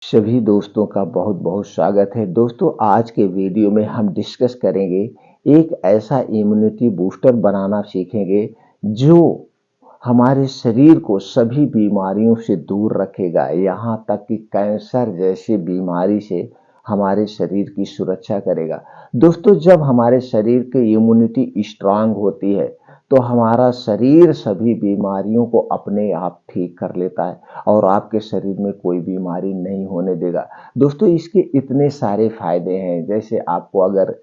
सभी दोस्तों का बहुत बहुत स्वागत है। दोस्तों, आज के वीडियो में हम डिस्कस करेंगे एक ऐसा इम्यूनिटी बूस्टर बनाना सीखेंगे जो हमारे शरीर को सभी बीमारियों से दूर रखेगा, यहाँ तक कि कैंसर जैसी बीमारी से हमारे शरीर की सुरक्षा करेगा। दोस्तों, जब हमारे शरीर की इम्यूनिटी स्ट्रांग होती है तो हमारा शरीर सभी बीमारियों को अपने आप ठीक कर लेता है और आपके शरीर में कोई बीमारी नहीं होने देगा। दोस्तों, इसके इतने सारे फायदे हैं, जैसे आपको अगर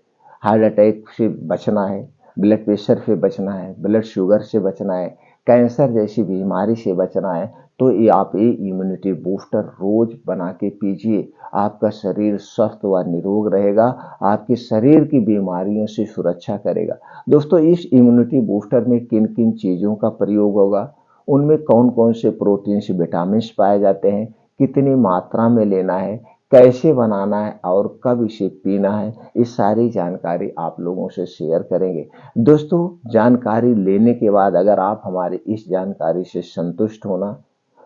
हार्ट अटैक से बचना है, ब्लड प्रेशर से बचना है, ब्लड शुगर से बचना है, कैंसर जैसी बीमारी से बचना है, तो ये आप ये इम्यूनिटी बूस्टर रोज बना के पीजिए। आपका शरीर स्वस्थ व निरोग रहेगा, आपके शरीर की बीमारियों से सुरक्षा करेगा। दोस्तों, इस इम्यूनिटी बूस्टर में किन किन चीज़ों का प्रयोग होगा, उनमें कौन कौन से प्रोटीन्स विटामिन पाए जाते हैं, कितनी मात्रा में लेना है, कैसे बनाना है और कब इसे पीना है, इस सारी जानकारी आप लोगों से शेयर करेंगे। दोस्तों, जानकारी लेने के बाद अगर आप हमारी इस जानकारी से संतुष्ट होना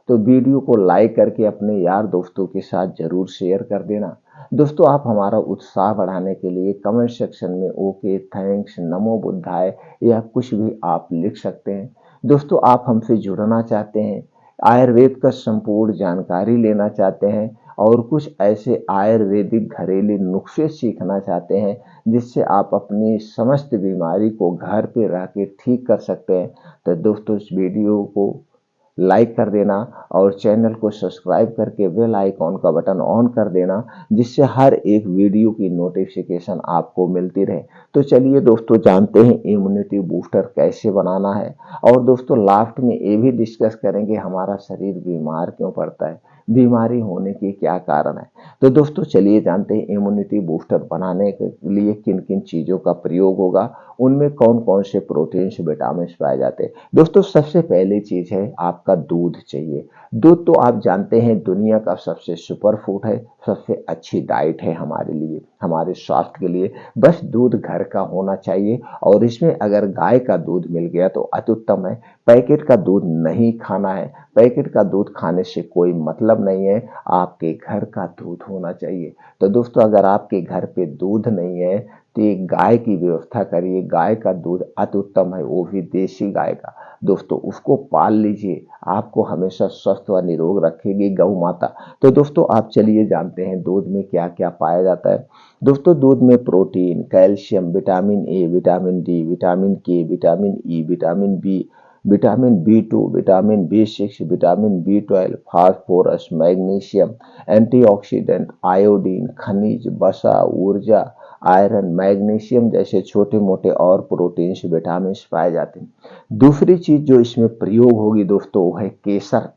तो वीडियो को लाइक करके अपने यार दोस्तों के साथ जरूर शेयर कर देना। दोस्तों, आप हमारा उत्साह बढ़ाने के लिए कमेंट सेक्शन में ओके, थैंक्स, नमो बुद्धाय या कुछ भी आप लिख सकते हैं। दोस्तों, आप हमसे जुड़ना चाहते हैं, आयुर्वेद का संपूर्ण जानकारी लेना चाहते हैं और कुछ ऐसे आयुर्वेदिक घरेलू नुस्खे सीखना चाहते हैं जिससे आप अपनी समस्त बीमारी को घर पे रह के ठीक कर सकते हैं, तो दोस्तों इस वीडियो को लाइक कर देना और चैनल को सब्सक्राइब करके बेल आइकॉन का बटन ऑन कर देना, जिससे हर एक वीडियो की नोटिफिकेशन आपको मिलती रहे। तो चलिए दोस्तों, जानते हैं इम्यूनिटी बूस्टर कैसे बनाना है और दोस्तों लास्ट में ये भी डिस्कस करेंगे हमारा शरीर बीमार क्यों पड़ता है, बीमारी होने के क्या कारण है। तो दोस्तों चलिए जानते हैं इम्यूनिटी बूस्टर बनाने के लिए किन किन चीज़ों का प्रयोग होगा, उनमें कौन कौन से प्रोटीन्स विटामिन पाए जाते हैं। दोस्तों, सबसे पहली चीज़ है आपका दूध चाहिए। दूध तो आप जानते हैं दुनिया का सबसे सुपर फूड है, सबसे अच्छी डाइट है हमारे लिए, हमारे स्वास्थ्य के लिए। बस दूध घर का होना चाहिए और इसमें अगर गाय का दूध मिल गया तो अति उत्तम है। पैकेट का दूध नहीं खाना है, पैकेट का दूध खाने से कोई मतलब नहीं है, आपके घर का दूध होना चाहिए। तो दोस्तों, अगर आपके घर पे दूध नहीं है तो एक गाय की व्यवस्था करिए, गाय का दूध अति उत्तम है, वो भी देसी गाय का। दोस्तों, उसको पाल लीजिए, आपको हमेशा स्वस्थ व निरोग रखेगी गौ माता। तो दोस्तों, आप चलिए जानते हैं दूध में क्या क्या पाया जाता है। दोस्तों, दूध में protein, calcium, vitamin A, vitamin D, vitamin K, vitamin E, vitamin B, vitamin B 2, vitamin B 6, vitamin B 12, phosphorus, magnesium, antioxidant, iodine, खनिज, वसा, ऊर्जा, आयरन, मैग्नीशियम जैसे छोटे मोटे और प्रोटीन्स विटामिन्स पाए जाते हैं। दूसरी चीज जो इसमें प्रयोग होगी दोस्तों वो है केसर।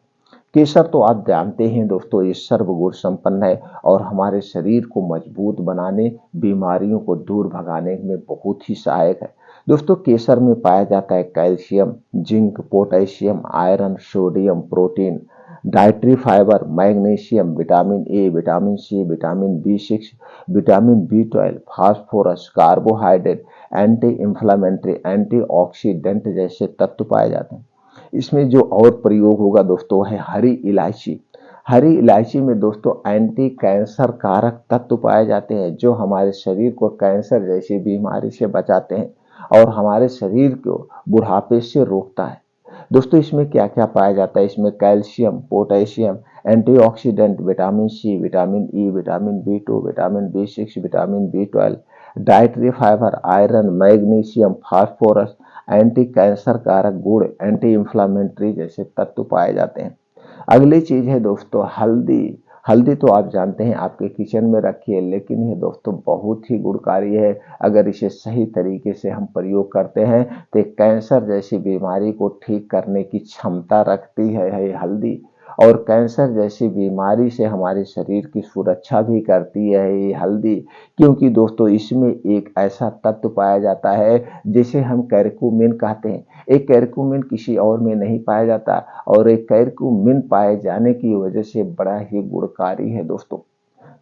केसर तो आप जानते हैं दोस्तों, ये सर्वगुण संपन्न है और हमारे शरीर को मजबूत बनाने, बीमारियों को दूर भगाने में बहुत ही सहायक है। दोस्तों, केसर में पाया जाता है calcium, zinc, potassium, iron, sodium, protein, dietary fibre, magnesium, vitamin A, vitamin C, vitamin B 6, vitamin B 12, phosphorus, carbohydrate, anti inflammatory, antioxidant जैसे तत्व पाए जाते हैं। इसमें जो और प्रयोग होगा दोस्तों है हरी इलायची। हरी इलायची में दोस्तों एंटी कैंसर कारक तत्व पाए जाते हैं जो हमारे शरीर को कैंसर जैसी बीमारी से बचाते हैं और हमारे शरीर को बुढ़ापे से रोकता है। दोस्तों, इसमें क्या क्या पाया जाता है, इसमें calcium, potassium, antioxidant, vitamin C, vitamin E, vitamin B 2, vitamin B 6, vitamin B 12, dietary fibre, iron, magnesium, phosphorus, anti cancer कारक गुण, एंटी इंफ्लामेटरी जैसे तत्व पाए जाते हैं। अगली चीज है दोस्तों हल्दी। हल्दी तो आप जानते हैं आपके किचन में रखिए, लेकिन ये दोस्तों बहुत ही गुणकारी है। अगर इसे सही तरीके से हम प्रयोग करते हैं तो कैंसर जैसी बीमारी को ठीक करने की क्षमता रखती है ये हल्दी, और कैंसर जैसी बीमारी से हमारे शरीर की सुरक्षा भी करती है ये हल्दी। क्योंकि दोस्तों इसमें एक ऐसा तत्व पाया जाता है जिसे हम कैरक्यूमिन कहते हैं। एक कैरक्यूमिन किसी और में नहीं पाया जाता और एक कैरक्यूमिन पाए जाने की वजह से बड़ा ही गुणकारी है दोस्तों।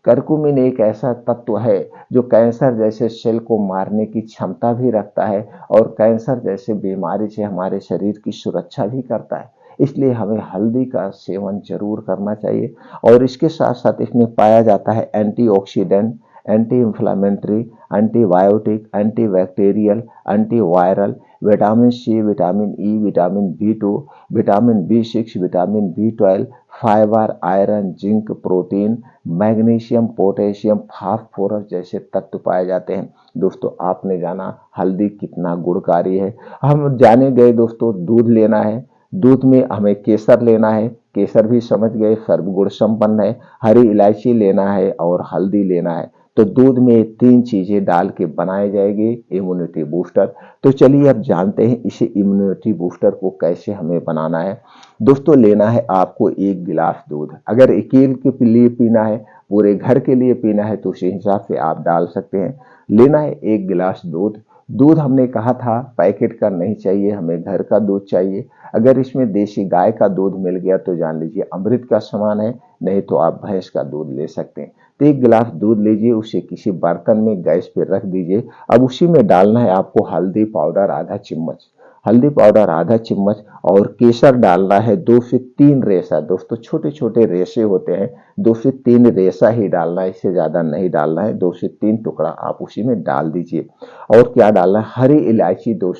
करकुमिन एक ऐसा तत्व है जो कैंसर जैसे सेल को मारने की क्षमता भी रखता है और कैंसर जैसे बीमारी से हमारे शरीर की सुरक्षा भी करता है। इसलिए हमें हल्दी का सेवन जरूर करना चाहिए। और इसके साथ साथ इसमें पाया जाता है antioxidant, anti inflammatory, antibiotic, antibacterial, antiviral, vitamin C, vitamin E, vitamin बी2, vitamin B6, vitamin B12, fibre, iron, zinc, protein, magnesium, potassium, phosphorus जैसे तत्व पाए जाते हैं। दोस्तों आपने जाना हल्दी कितना गुणकारी है। हम जाने गए दोस्तों दूध लेना है, दूध में हमें केसर लेना है, केसर भी समझ गए सर्वगुण संपन्न है, हरी इलायची लेना है और हल्दी लेना है। तो दूध में तीन चीजें डाल के बनाए जाएंगे इम्यूनिटी बूस्टर। तो चलिए अब जानते हैं इसे इम्यूनिटी बूस्टर को कैसे हमें बनाना है। दोस्तों लेना है आपको 1 गिलास दूध। अगर अकेले के लिए पीना है, पूरे घर के लिए पीना है, तो उसी हिसाब से आप डाल सकते हैं। लेना है 1 गिलास दूध। दूध हमने कहा था पैकेट का नहीं चाहिए, हमें घर का दूध चाहिए। अगर इसमें देसी गाय का दूध मिल गया तो जान लीजिए अमृत का समान है, नहीं तो आप भैंस का दूध ले सकते हैं। तो 1 गिलास दूध लीजिए, उसे किसी बर्तन में गैस पे रख दीजिए। अब उसी में डालना है आपको हल्दी पाउडर आधा चम्मच, हल्दी पाउडर आधा चम्मच, और केसर डालना है 2 से 3 रेशा। दोस्तों छोटे छोटे रेशे होते हैं, 2 से 3 रेशा ही डालना है, इससे ज्यादा नहीं डालना है। 2 से 3 टुकड़ा आप उसी में डाल दीजिए। और क्या डालना है, हरी इलायची 2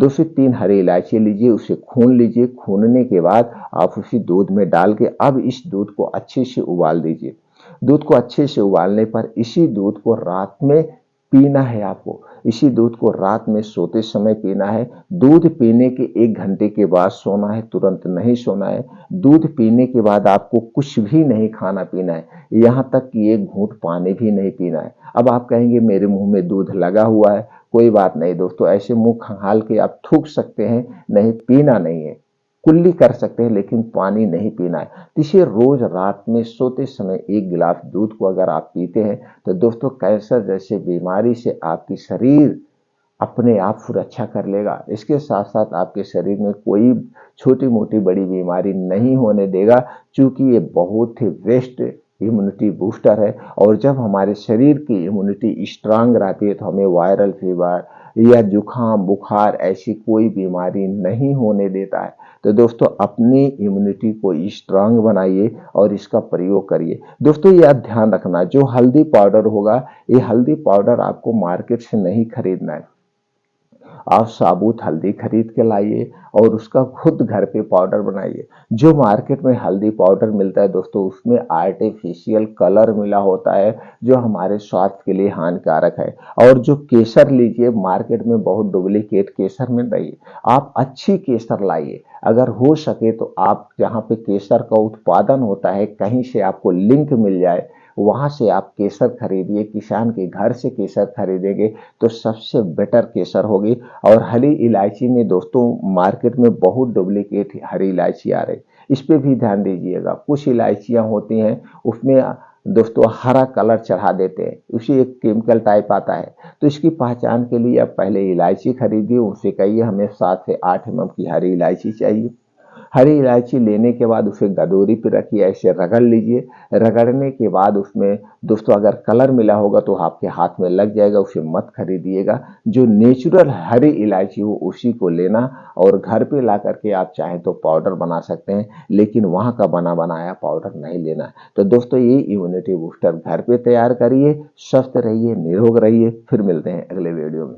से 3 हरी इलायची लीजिए, उसे खून लीजिए। खूनने के बाद आप उसी दूध में डाल के अब इस दूध को अच्छे से उबाल दीजिए। दूध को अच्छे से उबालने पर इसी दूध को रात में पीना है आपको। इसी दूध को रात में सोते समय पीना है। दूध पीने के 1 घंटे के बाद सोना है, तुरंत नहीं सोना है। दूध पीने के बाद आपको कुछ भी नहीं खाना पीना है, यहाँ तक कि 1 घूंट पानी भी नहीं पीना है। अब आप कहेंगे मेरे मुंह में दूध लगा हुआ है, कोई बात नहीं दोस्तों, ऐसे मुंह खंगाल के आप थूक सकते हैं, नहीं पीना नहीं है। कुल्ली कर सकते हैं लेकिन पानी नहीं पीना है। तो इसे रोज रात में सोते समय 1 गिलास दूध को अगर आप पीते हैं तो दोस्तों कैंसर जैसे बीमारी से आपकी शरीर अपने आप सुरक्षा कर लेगा। इसके साथ साथ आपके शरीर में कोई छोटी मोटी बड़ी बीमारी नहीं होने देगा, क्योंकि ये बहुत ही बेस्ट इम्यूनिटी बूस्टर है। और जब हमारे शरीर की इम्यूनिटी स्ट्रांग रहती है तो हमें वायरल फीवर या जुकाम बुखार ऐसी कोई बीमारी नहीं होने देता है। तो दोस्तों अपनी इम्यूनिटी को स्ट्रांग बनाइए और इसका प्रयोग करिए। दोस्तों यह ध्यान रखना, जो हल्दी पाउडर होगा, ये हल्दी पाउडर आपको मार्केट से नहीं खरीदना है। आप साबुत हल्दी खरीद के लाइए और उसका खुद घर पे पाउडर बनाइए। जो मार्केट में हल्दी पाउडर मिलता है दोस्तों, उसमें आर्टिफिशियल कलर मिला होता है, जो हमारे स्वास्थ्य के लिए हानिकारक है। और जो केसर लीजिए, मार्केट में बहुत डुप्लीकेट केसर मिल रही है, आप अच्छी केसर लाइए। अगर हो सके तो आप जहाँ पे केसर का उत्पादन होता है कहीं से आपको लिंक मिल जाए, वहां से आप केसर खरीदिए। किसान के घर से केसर खरीदेंगे तो सबसे बेटर केसर होगी। और हरी इलायची में दोस्तों मार्केट में बहुत डुप्लीकेट हरी इलायची आ रही, इस पे भी ध्यान दीजिएगा। कुछ इलायचियां होती हैं उसमें दोस्तों हरा कलर चढ़ा देते हैं, उसी एक केमिकल टाइप आता है। तो इसकी पहचान के लिए आप पहले इलायची खरीदिए, उनसे कहिए हमें 7 से 8 mm की हरी इलायची चाहिए। हरी इलायची लेने के बाद उसे गदोरी पे रखिए, ऐसे रगड़ लीजिए। रगड़ने के बाद उसमें दोस्तों अगर कलर मिला होगा तो आपके हाथ में लग जाएगा, उसे मत खरीदिएगा। जो नेचुरल हरी इलायची हो उसी को लेना, और घर पे ला करके आप चाहें तो पाउडर बना सकते हैं, लेकिन वहाँ का बना बनाया पाउडर नहीं लेना है। तो दोस्तों ये इम्यूनिटी बूस्टर घर पे तैयार करिए, स्वस्थ रहिए, निरोग रहिए। फिर मिलते हैं अगले वीडियो में।